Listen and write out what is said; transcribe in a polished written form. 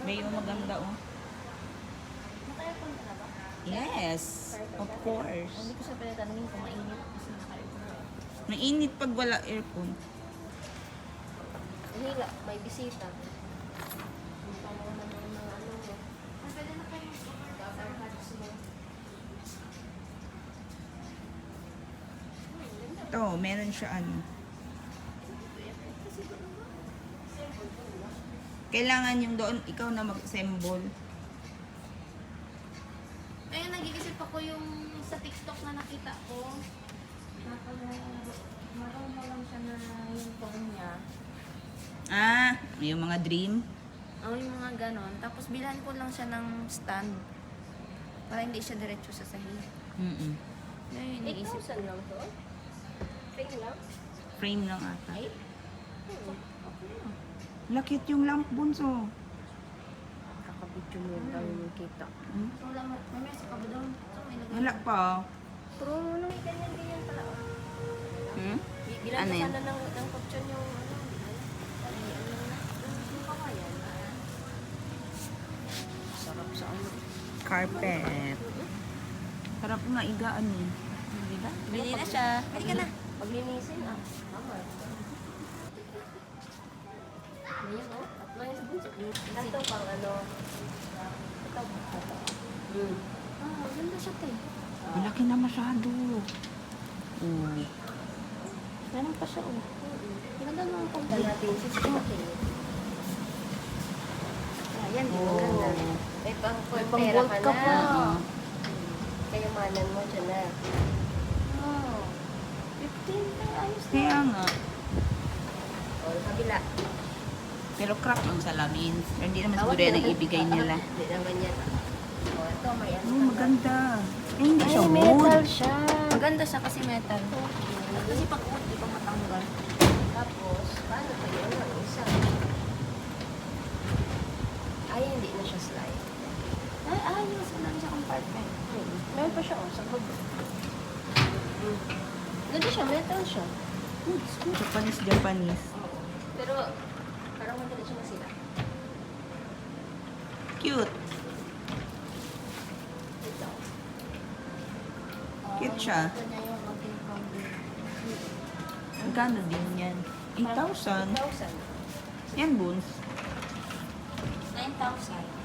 May yung maganda oh. Naka-aircon ka na ba? Yes, of course. Hindi ko siya pinatanongin kung mainit kasi naka-aircon ka. Mainit pag wala aircon. Hila, may bisita. Hindi pa mo naman yung mga ano mo. Pwede na kayo mag-cover hats mo. Ito, meron siya ano. Kailangan yung doon, ikaw na mag-assemble. Ayun, nag-iisip ako yung sa TikTok na nakita ko. Maroon mo lang siya na yung phone niya. Ah, yung mga dream. Oh, yung mga ganon. Tapos bilhan ko lang siya ng stand. Para hindi siya diretso sa sahig. Mm-mm. Ayun, iniisip ko. lang to? Frame lang? Frame lang ata. Ay? Lakit yung lamp bunso. Kakabidyo mo yung dami mong kita. Hmm? Wala mo. May mesa ka ba doon? So, may lagay. Wala pa. Pero ano, may ganyan pala. Hmm? Bilang Ano ko yan? sana ng kutsyon yung ano. Yung kawayan. Sarap sa ano. Carpet. Sarap nga igaan eh. Diba? Bili na siya. Bili ka na. Paglinisin, tama. Ayan, oh. Tatlo yung sabon. Ito pang ano. Ito. Ganda siya, te. Malaki na masyado. Meron pa siya, oh. Ganda naman pang Dahil natin 60K. Ayan, di ba ganda? May pang pera gold ka ka na. pa. Kayamanan mo dyan na. Wow. 15 na. Ayos na. Kaya nga. O, kabila. Pero crack ang salamin. Pero hindi naman Tawag siguro yan nila. ang ibigay nila. Hindi naman yan. O, ito may ano. Oh, maganda. Eh, hindi siya Ay, wood. metal siya. Maganda siya kasi metal. Kasi pag wood, di pa matanggal. Tapos, paano pa yun? Ang isa. Ay, hindi na siya slide. Ay, ayos. Wala na siya compartment. Meron pa siya, oh, sa hood. Ganda siya, metal siya. Japanese. Pero, parang madali siya masira. Cute. Ito. Cute siya. Ito niya yung maging combing. Magkano din yan? 8,000. 1,000. Yan, Boons. 9,000.